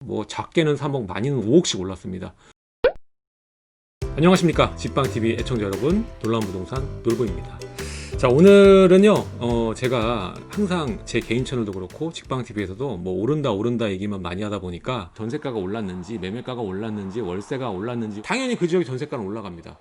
뭐 작게는 3억, 많이는 5억씩 올랐습니다. 안녕하십니까, 직방TV 애청자 여러분, 놀라운 부동산 놀보입니다. 자, 오늘은요 제가 항상 제 개인 채널도 그렇고 직방TV에서도 뭐 오른다 얘기만 많이 하다 보니까 전세가가 올랐는지 매매가가 올랐는지 월세가 올랐는지, 당연히 그 지역의 전세가는 올라갑니다.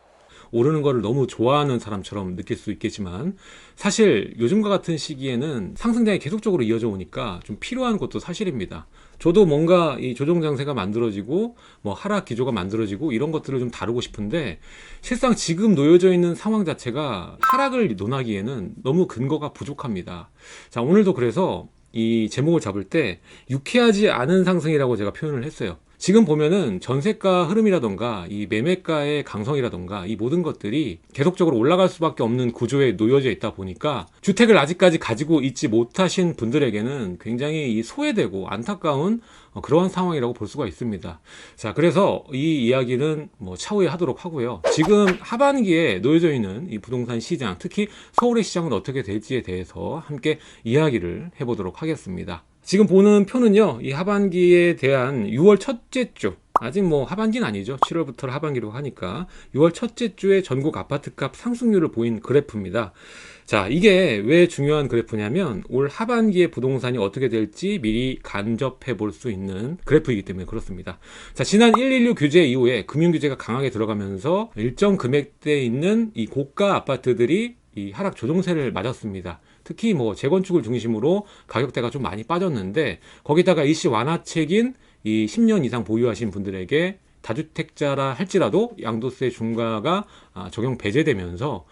오르는 거를 너무 좋아하는 사람처럼 느낄 수 있겠지만, 사실 요즘과 같은 시기에는 상승장이 계속적으로 이어져 오니까 좀 필요한 것도 사실입니다. 저도 뭔가 이 조정장세가 만들어지고 뭐 하락 기조가 만들어지고 이런 것들을 좀 다루고 싶은데, 실상 지금 놓여져 있는 상황 자체가 하락을 논하기에는 너무 근거가 부족합니다. 자, 오늘도 그래서 이 제목을 잡을 때 유쾌하지 않은 상승이라고 제가 표현을 했어요. 지금 보면은 전세가 흐름이라던가 이 매매가의 강성이라던가 이 모든 것들이 계속적으로 올라갈 수밖에 없는 구조에 놓여져 있다 보니까, 주택을 아직까지 가지고 있지 못하신 분들에게는 굉장히 이 소외되고 안타까운 그러한 상황이라고 볼 수가 있습니다. 자, 그래서 이 이야기는 뭐 차후에 하도록 하고요. 지금 하반기에 놓여져 있는 이 부동산 시장, 특히 서울의 시장은 어떻게 될지에 대해서 함께 이야기를 해보도록 하겠습니다. 지금 보는 표는요, 이 하반기에 대한 6월 첫째 주, 아직 뭐 하반기는 아니죠. 7월부터 하반기로 하니까 6월 첫째 주에 전국 아파트값 상승률을 보인 그래프입니다. 자, 이게 왜 중요한 그래프냐면 올 하반기에 부동산이 어떻게 될지 미리 간접해 볼 수 있는 그래프이기 때문에 그렇습니다. 자, 지난 116 규제 이후에 금융규제가 강하게 들어가면서 일정 금액대에 있는 이 고가 아파트들이 이 하락 조정세를 맞았습니다. 특히 뭐 재건축을 중심으로 가격대가 좀 많이 빠졌는데, 거기다가 일시 완화책인 이 10년 이상 보유하신 분들에게 다주택자라 할지라도 양도세 중과가 적용 배제되면서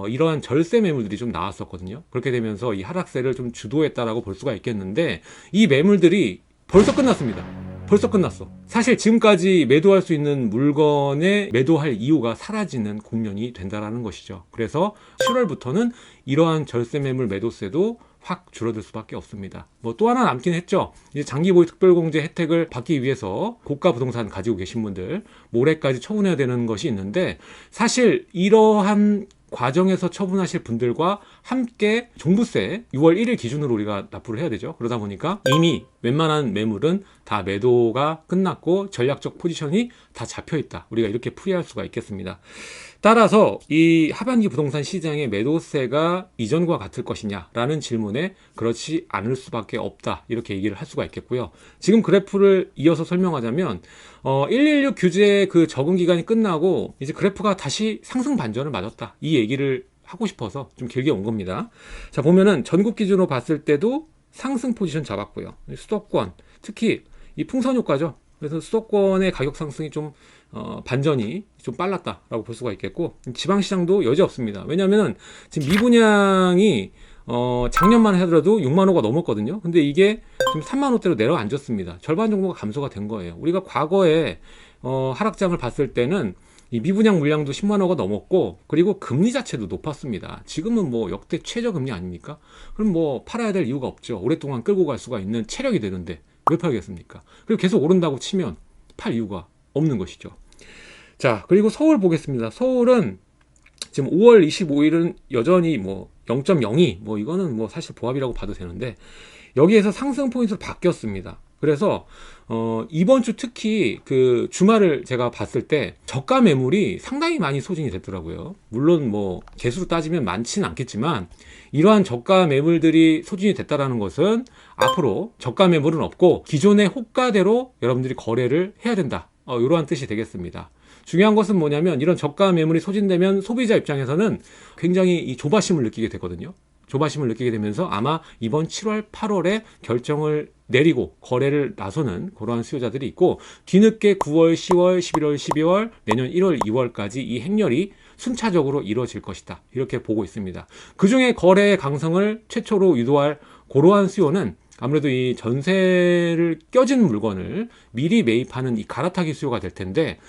이러한 절세 매물들이 좀 나왔었거든요. 그렇게 되면서 이 하락세를 좀 주도했다라고 볼 수가 있겠는데, 이 매물들이 벌써 끝났습니다. 벌써 끝났어. 사실 지금까지 매도할 수 있는 물건에 매도할 이유가 사라지는 국면이 된다라는 것이죠. 그래서 7월부터는 이러한 절세 매물 매도세도 확 줄어들 수밖에 없습니다. 뭐 또 하나 남긴 했죠. 이제 장기 보유 특별공제 혜택을 받기 위해서 고가 부동산 가지고 계신 분들 모레까지 처분해야 되는 것이 있는데, 사실 이러한 과정에서 처분하실 분들과 함께 종부세 6월 1일 기준으로 우리가 납부를 해야 되죠. 그러다 보니까 이미 웬만한 매물은 다 매도가 끝났고 전략적 포지션이 다 잡혀 있다, 우리가 이렇게 풀이할 수가 있겠습니다. 따라서 이 하반기 부동산 시장의 매도세가 이전과 같을 것이냐 라는 질문에 그렇지 않을 수밖에 없다, 이렇게 얘기를 할 수가 있겠고요. 지금 그래프를 이어서 설명하자면 116 규제 그 적응 기간이 끝나고 이제 그래프가 다시 상승 반전을 맞았다, 이 얘기를 하고 싶어서 좀 길게 온 겁니다. 자, 보면은 전국 기준으로 봤을 때도 상승 포지션 잡았고요. 수도권, 특히 이 풍선 효과죠. 그래서 수도권의 가격 상승이 좀 반전이 좀 빨랐다라고 볼 수가 있겠고, 지방시장도 여지 없습니다. 왜냐하면 지금 미분양이 작년만 하더라도 6만 호가 넘었거든요. 근데 이게 지금 3만 호대로 내려앉았습니다. 절반 정도가 감소가 된 거예요. 우리가 과거에 하락장을 봤을 때는 이 미분양 물량도 10만 호가 넘었고, 그리고 금리 자체도 높았습니다. 지금은 뭐 역대 최저 금리 아닙니까? 그럼 뭐 팔아야 될 이유가 없죠. 오랫동안 끌고 갈 수가 있는 체력이 되는데 왜 팔겠습니까? 그리고 계속 오른다고 치면 팔 이유가 없는 것이죠. 자, 그리고 서울 보겠습니다. 서울은 지금 5월 25일은 여전히 뭐 0.02, 뭐 이거는 뭐 사실 보합이라고 봐도 되는데, 여기에서 상승 포인트로 바뀌었습니다. 그래서 이번 주 특히 그 주말을 제가 봤을 때 저가 매물이 상당히 많이 소진이 됐더라고요. 물론 뭐 개수로 따지면 많지는 않겠지만, 이러한 저가 매물들이 소진이 됐다라는 것은 앞으로 저가 매물은 없고 기존의 호가대로 여러분들이 거래를 해야 된다, 이러한 뜻이 되겠습니다. 중요한 것은 뭐냐면, 이런 저가 매물이 소진되면 소비자 입장에서는 굉장히 이 조바심을 느끼게 되거든요. 조바심을 느끼게 되면서 아마 이번 7월, 8월에 결정을 내리고 거래를 나서는 그러한 수요자들이 있고, 뒤늦게 9월, 10월, 11월, 12월, 내년 1월, 2월까지 이 행렬이 순차적으로 이루어질 것이다, 이렇게 보고 있습니다. 그 중에 거래의 강성을 최초로 유도할 그러한 수요는 아무래도 이 전세를 껴진 물건을 미리 매입하는 이 갈아타기 수요가 될 텐데,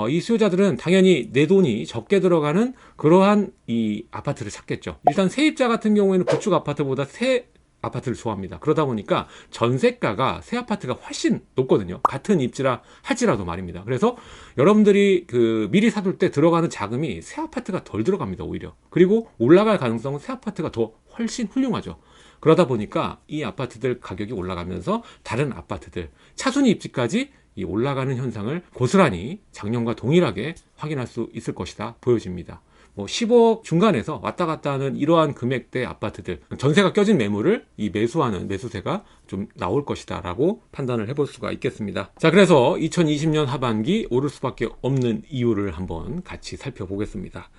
이 수요자들은 당연히 내 돈이 적게 들어가는 그러한 이 아파트를 찾겠죠. 일단 세입자 같은 경우에는 구축 아파트보다 새 아파트를 좋아합니다. 그러다 보니까 전세가가 새 아파트가 훨씬 높거든요. 같은 입지라 할지라도 말입니다. 그래서 여러분들이 그 미리 사둘 때 들어가는 자금이 새 아파트가 덜 들어갑니다, 오히려. 그리고 올라갈 가능성은 새 아파트가 더 훨씬 훌륭하죠. 그러다 보니까 이 아파트들 가격이 올라가면서 다른 아파트들 차순위 입지까지 이 올라가는 현상을 고스란히 작년과 동일하게 확인할 수 있을 것이다 보여집니다. 뭐 10억 중간에서 왔다 갔다 하는 이러한 금액대 아파트들, 전세가 껴진 매물을 이 매수하는 매수세가 좀 나올 것이다 라고 판단을 해볼 수가 있겠습니다. 자, 그래서 2020년 하반기 오를 수밖에 없는 이유를 한번 같이 살펴보겠습니다.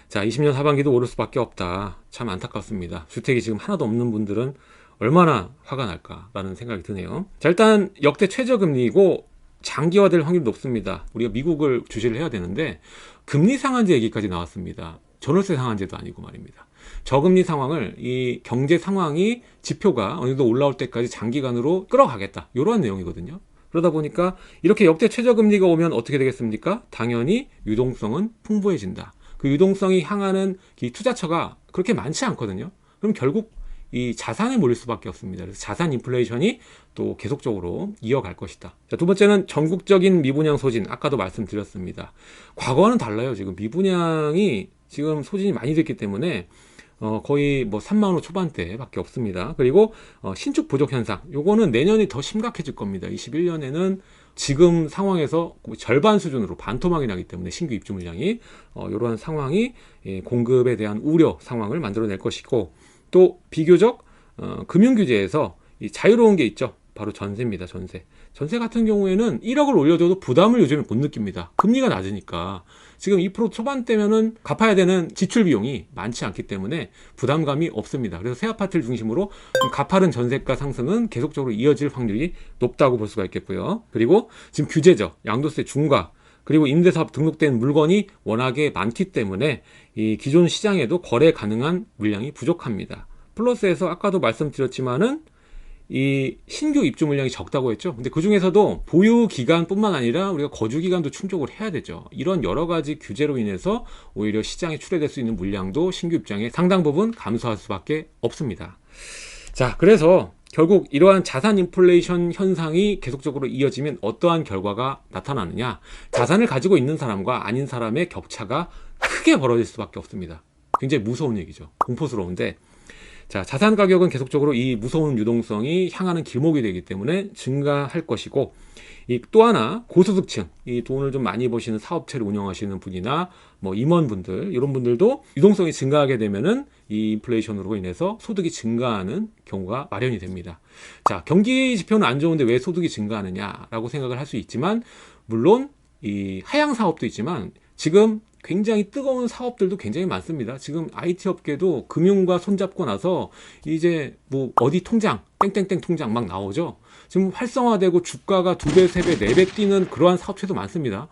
자, 20년 하반기도 오를 수밖에 없다. 참 안타깝습니다. 주택이 지금 하나도 없는 분들은 얼마나 화가 날까라는 생각이 드네요. 자, 일단 역대 최저금리이고 장기화될 확률이 높습니다. 우리가 미국을 주시를 해야 되는데 금리 상한제 얘기까지 나왔습니다. 전월세 상한제도 아니고 말입니다. 저금리 상황을 이 경제 상황이 지표가 어느 정도 올라올 때까지 장기간으로 끌어가겠다, 이러한 내용이거든요. 그러다 보니까 이렇게 역대 최저금리가 오면 어떻게 되겠습니까? 당연히 유동성은 풍부해진다. 그 유동성이 향하는 이 투자처가 그렇게 많지 않거든요. 그럼 결국 이 자산에 몰릴 수밖에 없습니다. 그래서 자산 인플레이션이 또 계속적으로 이어갈 것이다. 자, 두 번째는 전국적인 미분양 소진. 아까도 말씀드렸습니다. 과거와는 달라요. 지금 미분양이 지금 소진이 많이 됐기 때문에 거의 뭐 3만 호 초반대밖에 없습니다. 그리고 신축 부족 현상. 요거는 내년이 더 심각해질 겁니다. 21년에는 지금 상황에서 절반 수준으로 반토막이 나기 때문에 신규 입주 물량이 이러한 상황이 공급에 대한 우려 상황을 만들어낼 것이고, 또 비교적 금융 규제에서 이 자유로운 게 있죠. 바로 전세입니다. 전세 같은 경우에는 1억을 올려줘도 부담을 요즘에 못 느낍니다. 금리가 낮으니까. 지금 2% 초반대면은 갚아야 되는 지출 비용이 많지 않기 때문에 부담감이 없습니다. 그래서 새 아파트를 중심으로 가파른 전세가 상승은 계속적으로 이어질 확률이 높다고 볼 수가 있겠고요. 그리고 지금 규제죠. 양도세 중과, 그리고 임대사업 등록된 물건이 워낙에 많기 때문에 이 기존 시장에도 거래 가능한 물량이 부족합니다. 플러스해서 아까도 말씀드렸지만은 이 신규 입주 물량이 적다고 했죠. 근데 그 중에서도 보유 기간뿐만 아니라 우리가 거주 기간도 충족을 해야 되죠. 이런 여러 가지 규제로 인해서 오히려 시장에 출회될 수 있는 물량도 신규 입장에 상당 부분 감소할 수밖에 없습니다. 자, 그래서 결국 이러한 자산 인플레이션 현상이 계속적으로 이어지면 어떠한 결과가 나타나느냐? 자산을 가지고 있는 사람과 아닌 사람의 격차가 크게 벌어질 수밖에 없습니다. 굉장히 무서운 얘기죠. 공포스러운데, 자, 자산 가격은 계속적으로 이 무서운 유동성이 향하는 길목이 되기 때문에 증가할 것이고, 또 하나 고소득층, 이 돈을 좀 많이 버시는 사업체를 운영하시는 분이나 뭐 임원분들, 이런 분들도 유동성이 증가하게 되면은 이 인플레이션으로 인해서 소득이 증가하는 경우가 마련이 됩니다. 자, 경기 지표는 안 좋은데 왜 소득이 증가하느냐라고 생각을 할 수 있지만, 물론 이 하향 사업도 있지만 지금 굉장히 뜨거운 사업들도 굉장히 많습니다. 지금 IT 업계도 금융과 손잡고 나서 이제 뭐 어디 통장, 땡땡땡 통장 막 나오죠. 지금 활성화되고 주가가 2배, 3배, 4배 뛰는 그러한 사업체도 많습니다.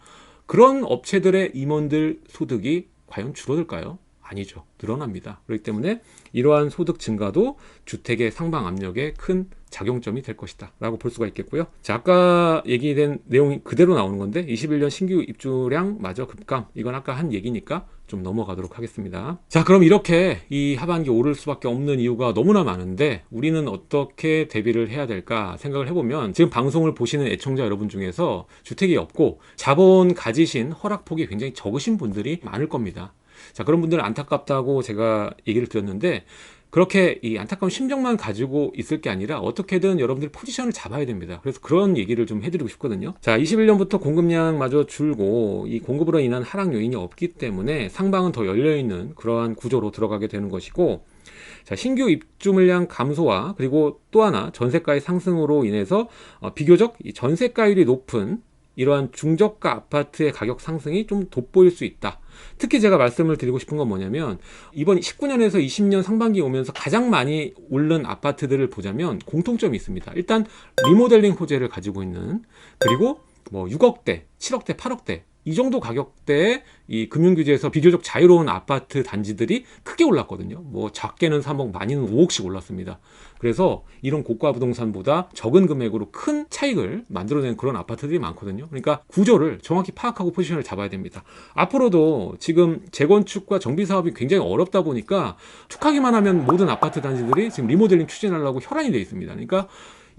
그런 업체들의 임원들 소득이 과연 줄어들까요? 아니죠. 늘어납니다. 그렇기 때문에 이러한 소득 증가도 주택의 상방 압력에 큰 작용점이 될 것이다 라고 볼 수가 있겠고요. 자, 아까 얘기된 내용이 그대로 나오는 건데 21년 신규 입주량 마저 급감, 이건 아까 한 얘기니까 좀 넘어가도록 하겠습니다. 자, 그럼 이렇게 이 하반기 오를 수밖에 없는 이유가 너무나 많은데 우리는 어떻게 대비를 해야 될까 생각을 해보면, 지금 방송을 보시는 애청자 여러분 중에서 주택이 없고 자본 가지신 허락폭이 굉장히 적으신 분들이 많을 겁니다. 자, 그런 분들은 안타깝다고 제가 얘기를 드렸는데, 그렇게 이 안타까운 심정만 가지고 있을 게 아니라 어떻게든 여러분들 포지션을 잡아야 됩니다. 그래서 그런 얘기를 좀 해드리고 싶거든요. 자, 21년부터 공급량마저 줄고 이 공급으로 인한 하락 요인이 없기 때문에 상방은 더 열려있는 그러한 구조로 들어가게 되는 것이고, 자, 신규 입주 물량 감소와 그리고 또 하나 전세가의 상승으로 인해서 비교적 이 전세가율이 높은 이러한 중저가 아파트의 가격 상승이 좀 돋보일 수 있다. 특히 제가 말씀을 드리고 싶은 건 뭐냐면, 이번 19년에서 20년 상반기 오면서 가장 많이 오른 아파트들을 보자면 공통점이 있습니다. 일단 리모델링 호재를 가지고 있는, 그리고 뭐 6억대, 7억대, 8억대 이 정도 가격대의 이 금융규제에서 비교적 자유로운 아파트 단지들이 크게 올랐거든요. 뭐 작게는 3억, 많이는 5억씩 올랐습니다. 그래서 이런 고가 부동산보다 적은 금액으로 큰 차익을 만들어내는 그런 아파트들이 많거든요. 그러니까 구조를 정확히 파악하고 포지션을 잡아야 됩니다. 앞으로도 지금 재건축과 정비 사업이 굉장히 어렵다 보니까 툭하기만 하면 모든 아파트 단지들이 지금 리모델링 추진하려고 혈안이 돼 있습니다. 그러니까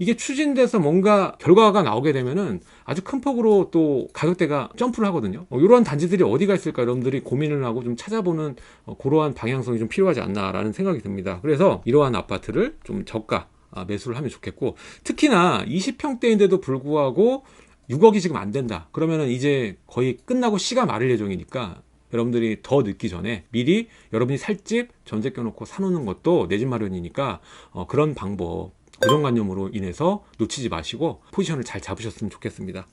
이게 추진돼서 뭔가 결과가 나오게 되면은 아주 큰 폭으로 또 가격대가 점프를 하거든요. 이러한 단지들이 어디가 있을까 여러분들이 고민을 하고 좀 찾아보는 그러한 방향성이 좀 필요하지 않나라는 생각이 듭니다. 그래서 이러한 아파트를 좀 저가 매수를 하면 좋겠고, 특히나 20평대인데도 불구하고 6억이 지금 안 된다 그러면은 이제 거의 끝나고 씨가 마를 예정이니까 여러분들이 더 늦기 전에 미리 여러분이 살 집 전세 껴놓고 사놓는 것도 내 집 마련이니까 그런 방법, 고정관념으로 인해서 놓치지 마시고 포지션을 잘 잡으셨으면 좋겠습니다.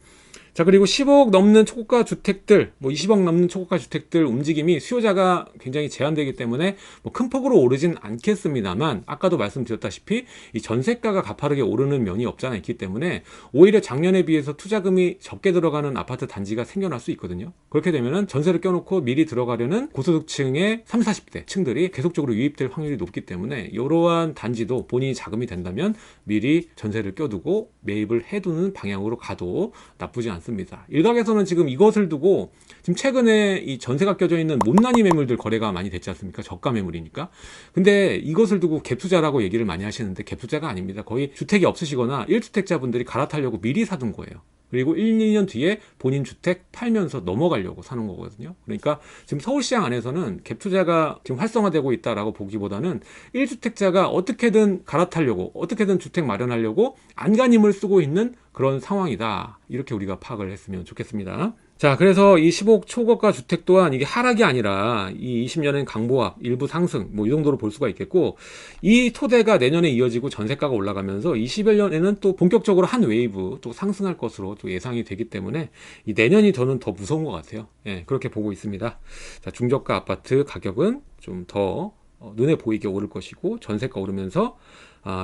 자, 그리고 10억 넘는 초고가 주택들, 20억 넘는 초고가 주택들 움직임이 수요자가 굉장히 제한되기 때문에 큰 폭으로 오르진 않겠습니다만, 아까도 말씀드렸다시피 이 전세가가 가파르게 오르는 면이 없지 않아 있기 때문에 오히려 작년에 비해서 투자금이 적게 들어가는 아파트 단지가 생겨날 수 있거든요. 그렇게 되면은 전세를 껴놓고 미리 들어가려는 고소득층의 30, 40대 층들이 계속적으로 유입될 확률이 높기 때문에 이러한 단지도 본인이 자금이 된다면 미리 전세를 껴두고 매입을 해두는 방향으로 가도 나쁘지 않습니다. 일각에서는 지금 이것을 두고 지금 최근에 이 전세가 껴져 있는 못난이 매물들 거래가 많이 됐지 않습니까? 저가 매물이니까. 근데 이것을 두고 갭투자라고 얘기를 많이 하시는데 갭투자가 아닙니다. 거의 주택이 없으시거나 1주택자분들이 갈아타려고 미리 사둔 거예요. 그리고 1, 2년 뒤에 본인 주택 팔면서 넘어가려고 사는 거거든요. 그러니까 지금 서울시장 안에서는 갭투자가 지금 활성화되고 있다라고 보기보다는 1주택자가 어떻게든 갈아타려고, 어떻게든 주택 마련하려고 안간힘을 쓰고 있는 그런 상황이다. 이렇게 우리가 파악을 했으면 좋겠습니다. 자, 그래서 이 10억 초고가 주택 또한 이게 하락이 아니라 이 20년엔 강보합, 일부 상승, 이 정도로 볼 수가 있겠고, 이 토대가 내년에 이어지고 전세가가 올라가면서 21년에는 또 본격적으로 한 웨이브 또 상승할 것으로 또 예상이 되기 때문에 이 내년이 저는 더 무서운 것 같아요. 예, 그렇게 보고 있습니다. 자, 중저가 아파트 가격은 좀 더 눈에 보이게 오를 것이고, 전세가 오르면서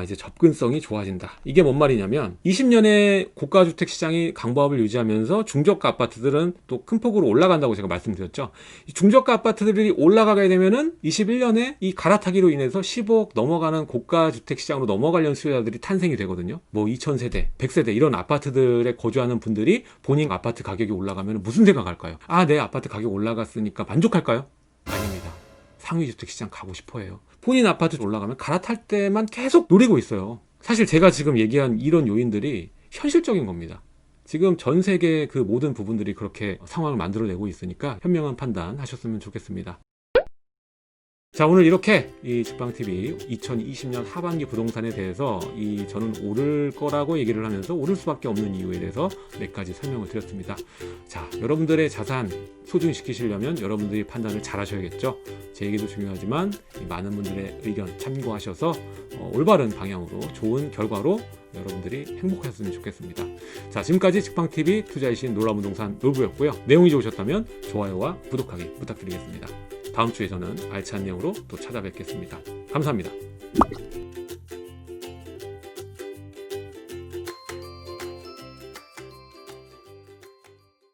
이제 접근성이 좋아진다. 이게 뭔 말이냐면 20년에 고가주택 시장이 강보합을 유지하면서 중저가 아파트들은 또 큰 폭으로 올라간다고 제가 말씀드렸죠. 이 중저가 아파트들이 올라가게 되면은 21년에 이 갈아타기로 인해서 10억 넘어가는 고가주택 시장으로 넘어가려는 수요자들이 탄생이 되거든요. 2000세대, 100세대 이런 아파트들에 거주하는 분들이 본인 아파트 가격이 올라가면 무슨 생각할까요? 내 아파트 가격 올라갔으니까 만족할까요? 아닙니다. 상위주택 시장 가고 싶어해요. 본인 아파트 올라가면 갈아탈 때만 계속 노리고 있어요. 사실 제가 지금 얘기한 이런 요인들이 현실적인 겁니다. 지금 전 세계 그 모든 부분들이 그렇게 상황을 만들어내고 있으니까 현명한 판단 하셨으면 좋겠습니다. 자, 오늘 이렇게 이 직방TV 2020년 하반기 부동산에 대해서 저는 오를 거라고 얘기를 하면서 오를 수밖에 없는 이유에 대해서 몇 가지 설명을 드렸습니다. 자, 여러분들의 자산 소중시키시려면 여러분들이 판단을 잘 하셔야겠죠. 제 얘기도 중요하지만 많은 분들의 의견 참고하셔서 올바른 방향으로 좋은 결과로 여러분들이 행복하셨으면 좋겠습니다. 자, 지금까지 직방TV 투자의 신 놀라운부동산 놀부였고요. 내용이 좋으셨다면 좋아요와 구독하기 부탁드리겠습니다. 다음 주에 저는 알찬 내용으로 또 찾아뵙겠습니다. 감사합니다.